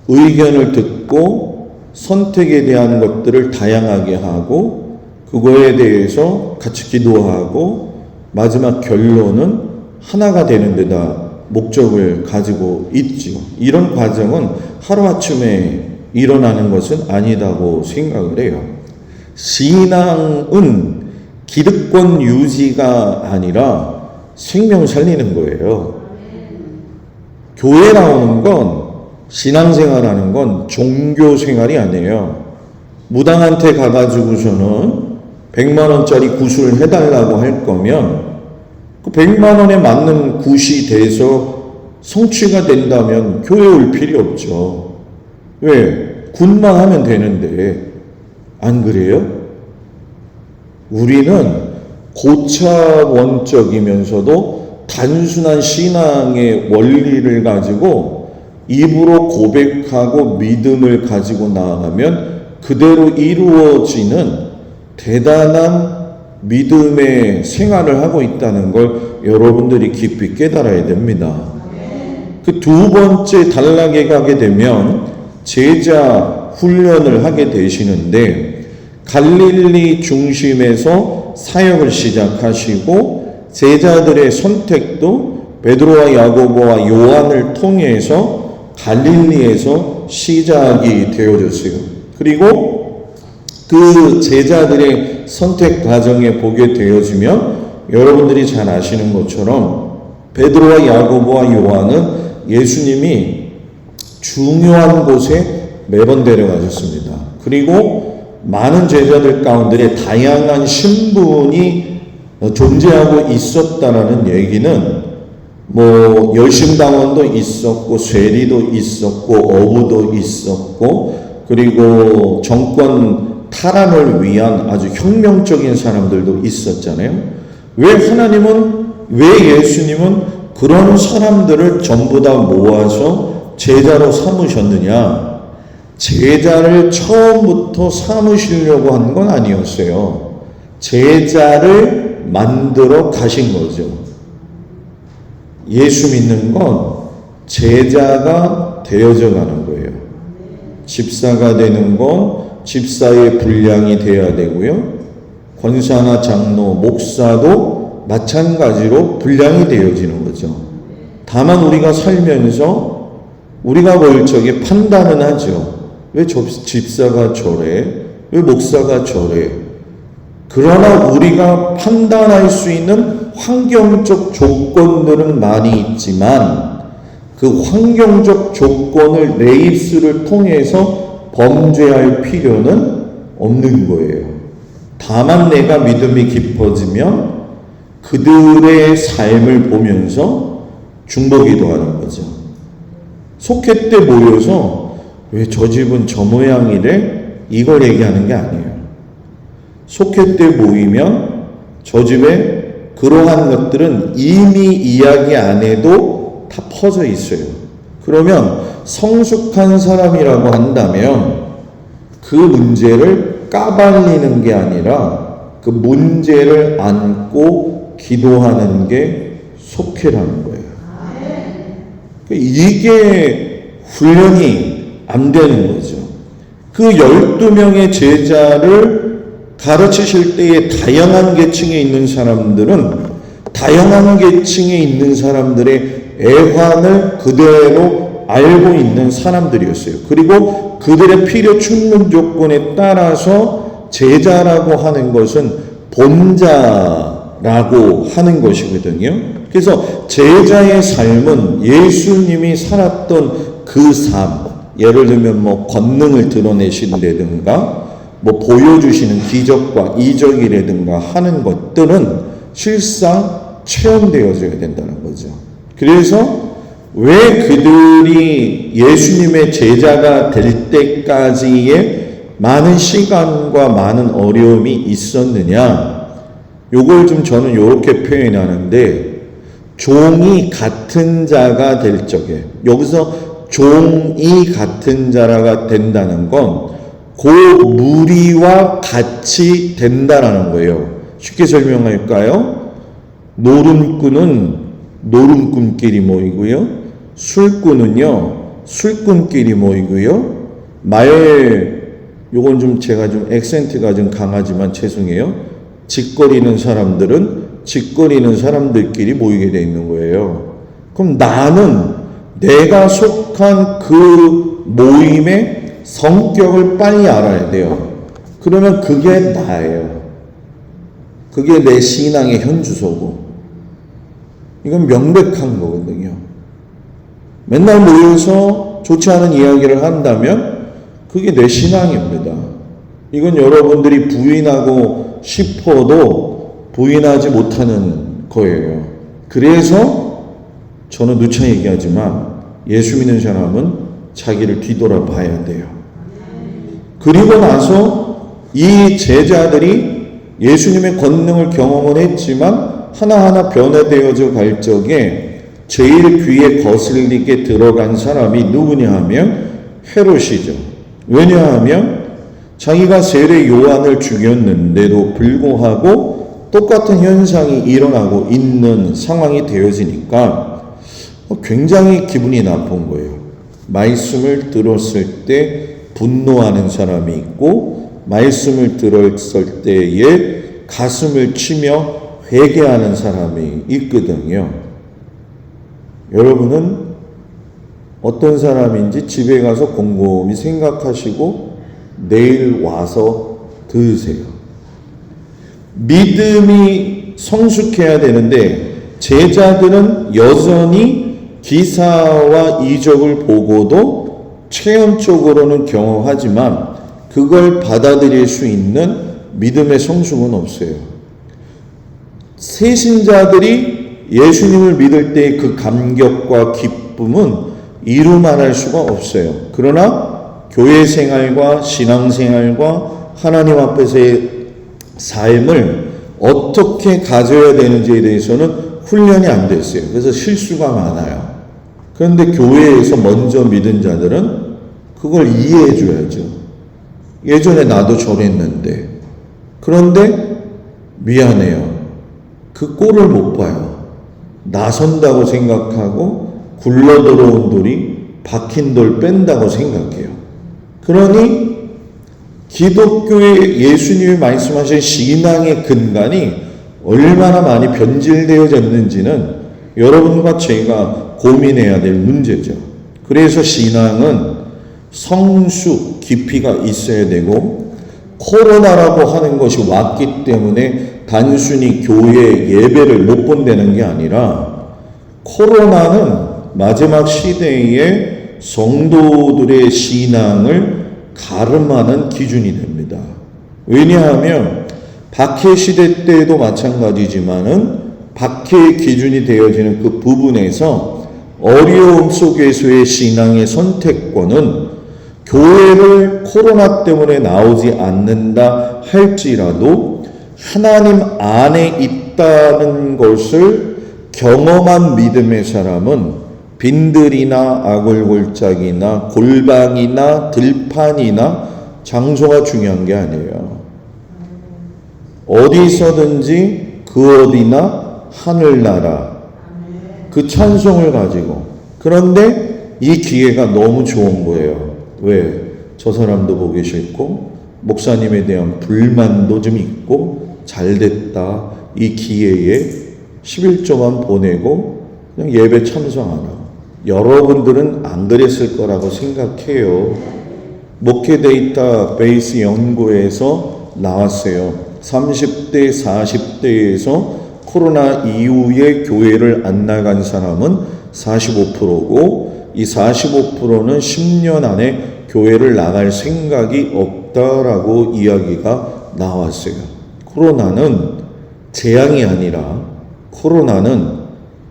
의견을 듣고 선택에 대한 것들을 다양하게 하고 그거에 대해서 같이 기도하고 마지막 결론은 하나가 되는 데다 목적을 가지고 있죠. 이런 과정은 하루아침에 일어나는 것은 아니다고 생각을 해요. 신앙은 기득권 유지가 아니라 생명 살리는 거예요. 교회 나오는 건, 신앙생활하는 건 종교생활이 아니에요. 무당한테 가가지고서는 100만 원짜리 굿을 해달라고 할 거면 그 100만 원에 맞는 굿이 돼서 성취가 된다면 교회 올 필요 없죠. 왜? 굿만 하면 되는데. 안 그래요? 우리는 고차원적이면서도 단순한 신앙의 원리를 가지고 입으로 고백하고 믿음을 가지고 나아가면 그대로 이루어지는 대단한 믿음의 생활을 하고 있다는 걸 여러분들이 깊이 깨달아야 됩니다. 그 두 번째 단락에 가게 되면 제자 훈련을 하게 되시는데, 갈릴리 중심에서 사역을 시작하시고 제자들의 선택도 베드로와 야고보와 요한을 통해서 갈릴리에서 시작이 되어졌어요. 그리고 그 제자들의 선택 과정에 보게 되어지면 여러분들이 잘 아시는 것처럼 베드로와 야고보와 요한은 예수님이 중요한 곳에 매번 데려가셨습니다. 그리고 많은 제자들 가운데 다양한 신분이 존재하고 있었다라는 얘기는 뭐 열심당원도 있었고 쇠리도 있었고 어부도 있었고 그리고 정권 탈환을 위한 아주 혁명적인 사람들도 있었잖아요. 왜 예수님은 그런 사람들을 전부 다 모아서 제자로 삼으셨느냐? 제자를 처음부터 삼으시려고 한 건 아니었어요. 제자를 만들어 가신 거죠. 예수 믿는 건 제자가 되어져 가는 거예요. 집사가 되는 건 집사의 분량이 돼야 되고요. 권사나 장로, 목사도 마찬가지로 분량이 되어지는 거죠. 다만 우리가 살면서 우리가 멀쩡히 판단은 하죠. 왜 집사가 저래? 왜 목사가 저래? 그러나 우리가 판단할 수 있는 환경적 조건들은 많이 있지만 그 환경적 조건을 내 입술을 통해서 범죄할 필요는 없는 거예요. 다만 내가 믿음이 깊어지면 그들의 삶을 보면서 중보기도하는 거죠. 속회 때 모여서 왜 저 집은 저 모양이래? 이걸 얘기하는 게 아니에요. 속회 때 모이면 저 집에 그러한 것들은 이미 이야기 안 해도 다 퍼져 있어요. 그러면 성숙한 사람이라고 한다면 그 문제를 까발리는 게 아니라 그 문제를 안고 기도하는 게 속회라는 거예요. 이게 훈련이 안 되는 거죠. 그 12명의 제자를 가르치실 때에 다양한 계층에 있는 사람들은 다양한 계층에 있는 사람들의 애환을 그대로 알고 있는 사람들이었어요. 그리고 그들의 필요 충분 조건에 따라서 제자라고 하는 것은 본자라고 하는 것이거든요. 그래서 제자의 삶은 예수님이 살았던 그 삶, 예를 들면 뭐 권능을 드러내신다든가 뭐 보여주시는 기적과 이적이라든가 하는 것들은 실상 체험되어져야 된다는 거죠. 그래서 왜 그들이 예수님의 제자가 될 때까지의 많은 시간과 많은 어려움이 있었느냐? 요걸 좀 저는 이렇게 표현하는데, 종이 같은 자가 될 적에, 여기서 종이 같은 자가 된다는 건 그 무리와 같이 된다라는 거예요. 쉽게 설명할까요? 노름꾼은 노름꾼끼리 모이고요. 술꾼은요, 술꾼끼리 모이고요. 요건 좀 제가 좀 액센트가 좀 강하지만 죄송해요. 짓거리는 사람들은 짓거리는 사람들끼리 모이게 돼 있는 거예요. 그럼 나는 내가 속한 그 모임에 성격을 빨리 알아야 돼요. 그러면 그게 나예요. 그게 내 신앙의 현주소고. 이건 명백한 거거든요. 맨날 모여서 좋지 않은 이야기를 한다면 그게 내 신앙입니다. 이건 여러분들이 부인하고 싶어도 부인하지 못하는 거예요. 그래서 저는 누차 얘기하지만 예수 믿는 사람은 자기를 뒤돌아봐야 돼요. 그리고 나서 이 제자들이 예수님의 권능을 경험을 했지만 하나하나 변화되어져 갈 적에 제일 귀에 거슬리게 들어간 사람이 누구냐 하면 헤롯이죠. 왜냐하면 자기가 세례 요한을 죽였는데도 불구하고 똑같은 현상이 일어나고 있는 상황이 되어지니까 굉장히 기분이 나쁜 거예요. 말씀을 들었을 때 분노하는 사람이 있고 말씀을 들었을 때에 가슴을 치며 회개하는 사람이 있거든요. 여러분은 어떤 사람인지 집에 가서 곰곰이 생각하시고 내일 와서 들으세요. 믿음이 성숙해야 되는데 제자들은 여전히 기사와 이적을 보고도 체험적으로는 경험하지만 그걸 받아들일 수 있는 믿음의 성숙은 없어요. 새신자들이 예수님을 믿을 때 그 감격과 기쁨은 이루 말할 수가 없어요. 그러나 교회 생활과 신앙 생활과 하나님 앞에서의 삶을 어떻게 가져야 되는지에 대해서는 훈련이 안 됐어요. 그래서 실수가 많아요. 그런데 교회에서 먼저 믿은 자들은 그걸 이해해 줘야죠. 예전에 나도 저랬는데. 그런데 미안해요. 그 꼴을 못 봐요. 나선다고 생각하고 굴러 들어온 돌이 박힌 돌 뺀다고 생각해요. 그러니 기독교의 예수님이 말씀하신 신앙의 근간이 얼마나 많이 변질되어졌는지는 여러분과 제가 고민해야 될 문제죠. 그래서 신앙은 성숙, 깊이가 있어야 되고 코로나라고 하는 것이 왔기 때문에 단순히 교회 예배를 못 본다는 게 아니라 코로나는 마지막 시대의 성도들의 신앙을 가름하는 기준이 됩니다. 왜냐하면 박해 시대 때도 마찬가지지만은 박해의 기준이 되어지는 그 부분에서 어려움 속에서의 신앙의 선택권은 교회를 코로나 때문에 나오지 않는다 할지라도 하나님 안에 있다는 것을 경험한 믿음의 사람은 빈들이나 아골골짜기나 골방이나 들판이나 장소가 중요한 게 아니에요. 어디서든지 그 어디나 하늘나라 그 찬송을 가지고 그런데 이 기회가 너무 좋은 거예요. 왜? 저 사람도 보기 싫고 목사님에 대한 불만도 좀 있고 잘됐다 이 기회에 11조만 보내고 그냥 예배 참석 안 하고 여러분들은 안 그랬을 거라고 생각해요. 목회 데이터베이스 연구에서 나왔어요. 30대 40대에서 코로나 이후에 교회를 안 나간 사람은 45%고 이 45%는 10년 안에 교회를 나갈 생각이 없다라고 이야기가 나왔어요. 코로나는 재앙이 아니라 코로나는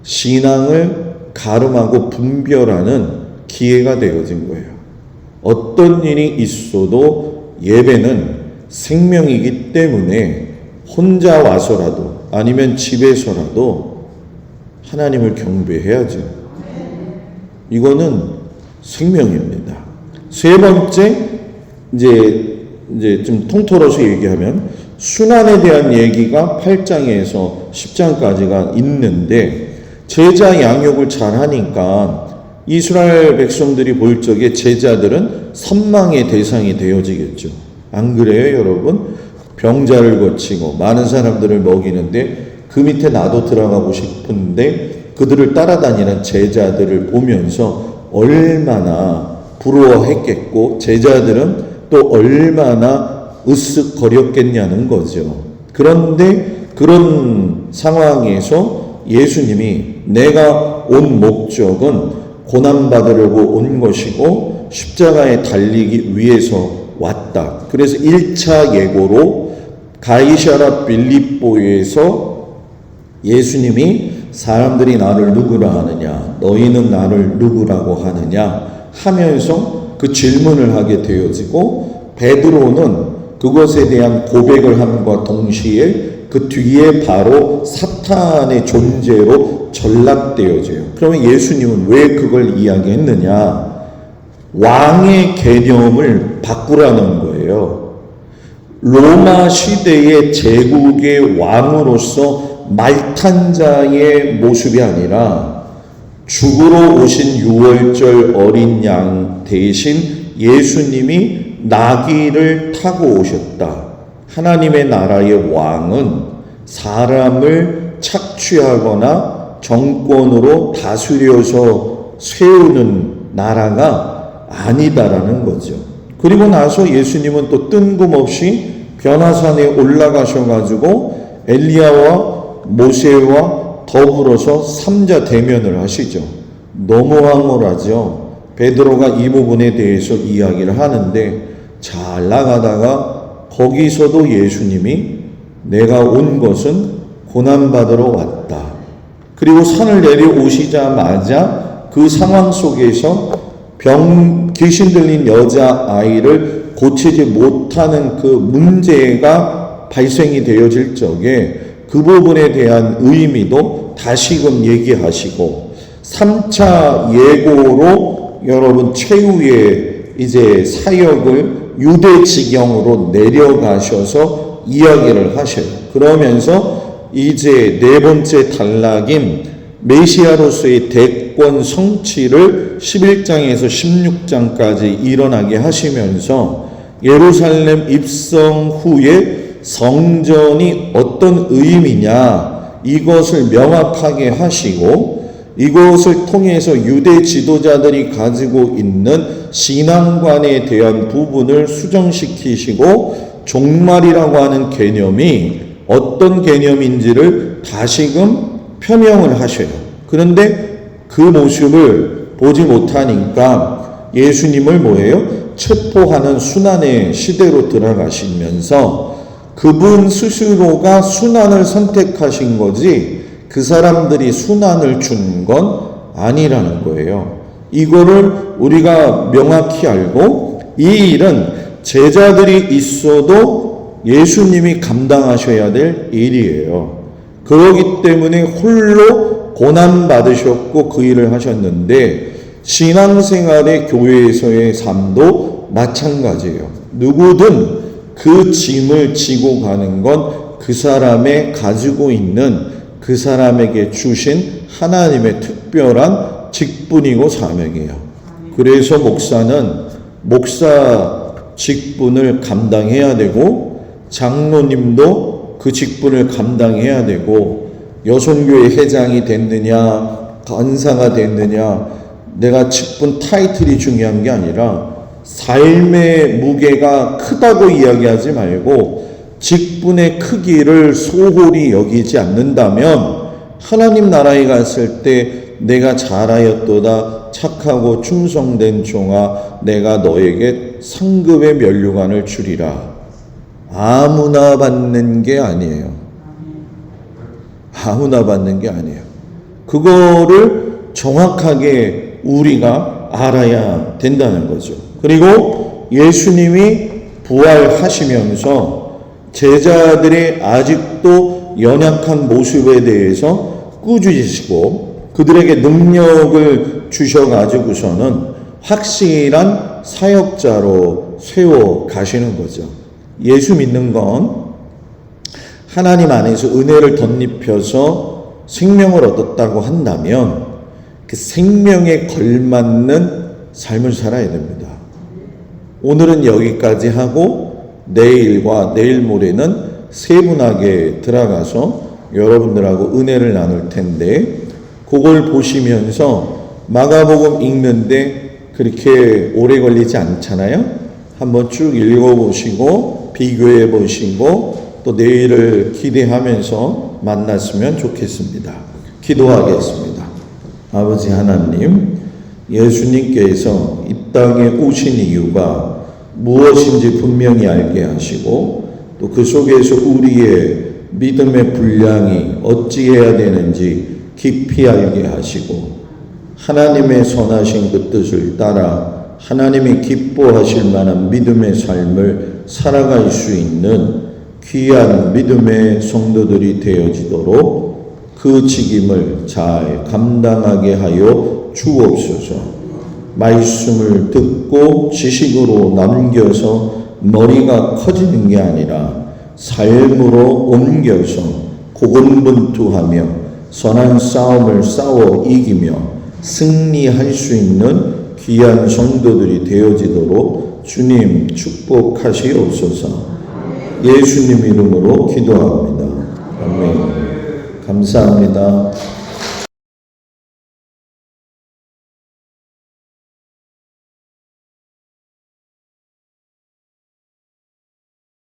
신앙을 가름하고 분별하는 기회가 되어진 거예요. 어떤 일이 있어도 예배는 생명이기 때문에 혼자 와서라도 아니면 집에서라도 하나님을 경배해야죠. 이거는 생명입니다. 세 번째, 이제 좀 통틀어서 얘기하면 순환에 대한 얘기가 8장에서 10장까지가 있는데 제자 양육을 잘 하니까 이스라엘 백성들이 볼 적에 제자들은 선망의 대상이 되어지겠죠. 안 그래요, 여러분? 병자를 거치고 많은 사람들을 먹이는데 그 밑에 나도 들어가고 싶은데 그들을 따라다니는 제자들을 보면서 얼마나 부러워했겠고 제자들은 또 얼마나 으쓱거렸겠냐는 거죠. 그런데 그런 상황에서 예수님이 내가 온 목적은 고난받으려고 온 것이고 십자가에 달리기 위해서 왔다. 그래서 1차 예고로 가이사랴 빌립보에서 예수님이 사람들이 나를 누구라 하느냐, 너희는 나를 누구라고 하느냐 하면서 그 질문을 하게 되어지고 베드로는 그것에 대한 고백을 함과 동시에 그 뒤에 바로 사탄의 존재로 전락되어져요. 그러면 예수님은 왜 그걸 이야기했느냐? 왕의 개념을 바꾸라는 거예요. 로마 시대의 제국의 왕으로서 말탄자의 모습이 아니라 죽으러 오신 유월절 어린 양 대신 예수님이 나귀를 타고 오셨다. 하나님의 나라의 왕은 사람을 착취하거나 정권으로 다스려서 세우는 나라가 아니다라는 거죠. 그리고 나서 예수님은 또 뜬금없이 변화산에 올라가셔가지고 엘리야와 모세와 더불어서 삼자 대면을 하시죠. 너무 황홀하죠. 베드로가 이 부분에 대해서 이야기를 하는데 잘 나가다가 거기서도 예수님이 내가 온 것은 고난받으러 왔다. 그리고 산을 내려오시자마자 그 상황 속에서 귀신 들린 여자아이를 고치지 못하는 그 문제가 발생이 되어질 적에 그 부분에 대한 의미도 다시금 얘기하시고 3차 예고로 여러분 최후의 이제 사역을 유대 지경으로 내려가셔서 이야기를 하셔요. 그러면서 이제 네 번째 단락인 메시아로서의 대권 성취를 11장에서 16장까지 일어나게 하시면서 예루살렘 입성 후에 성전이 어떤 의미냐 이것을 명확하게 하시고 이것을 통해서 유대 지도자들이 가지고 있는 신앙관에 대한 부분을 수정시키시고 종말이라고 하는 개념이 어떤 개념인지를 다시금 표명을 하셔요. 그런데 그 모습을 보지 못하니까 예수님을 뭐예요? 체포하는 순환의 시대로 들어가시면서 그분 스스로가 순환을 선택하신 거지 그 사람들이 순환을 준 건 아니라는 거예요. 이거를 우리가 명확히 알고 이 일은 제자들이 있어도 예수님이 감당하셔야 될 일이에요. 그렇기 때문에 홀로 고난받으셨고 그 일을 하셨는데 신앙생활의 교회에서의 삶도 마찬가지예요. 누구든 그 짐을 지고 가는 건 그 사람의 가지고 있는 그 사람에게 주신 하나님의 특별한 직분이고 사명이에요. 그래서 목사는 목사 직분을 감당해야 되고 장로님도 그 직분을 감당해야 되고 여성교회 회장이 됐느냐 간사가 됐느냐 내가 직분 타이틀이 중요한 게 아니라 삶의 무게가 크다고 이야기하지 말고 직분의 크기를 소홀히 여기지 않는다면 하나님 나라에 갔을 때 내가 잘하였도다 착하고 충성된 종아 내가 너에게 상급의 면류관을 주리라. 아무나 받는 게 아니에요. 아무나 받는 게 아니에요. 그거를 정확하게 우리가 알아야 된다는 거죠. 그리고 예수님이 부활하시면서 제자들의 아직도 연약한 모습에 대해서 꾸짖으시고 그들에게 능력을 주셔가지고서는 확실한 사역자로 세워 가시는 거죠. 예수 믿는 건 하나님 안에서 은혜를 덧입혀서 생명을 얻었다고 한다면 그 생명에 걸맞는 삶을 살아야 됩니다. 오늘은 여기까지 하고 내일과 내일 모레는 세분하게 들어가서 여러분들하고 은혜를 나눌 텐데 그걸 보시면서 마가복음 읽는데 그렇게 오래 걸리지 않잖아요. 한번 쭉 읽어보시고 비교해 보시고 또 내일을 기대하면서 만났으면 좋겠습니다. 기도하겠습니다. 아버지 하나님, 예수님께서 이 땅에 오신 이유가 무엇인지 분명히 알게 하시고 또 그 속에서 우리의 믿음의 분량이 어찌해야 되는지 깊이 알게 하시고 하나님의 선하신 그 뜻을 따라 하나님이 기뻐하실 만한 믿음의 삶을 살아갈 수 있는 귀한 믿음의 성도들이 되어지도록 그 책임을 잘 감당하게 하여 주옵소서. 말씀을 듣고 지식으로 남겨서 머리가 커지는 게 아니라 삶으로 옮겨서 고군분투하며 선한 싸움을 싸워 이기며 승리할 수 있는 귀한 성도들이 되어지도록 주님 축복하시옵소서. 예수님 이름으로 기도합니다. 아멘. 감사합니다.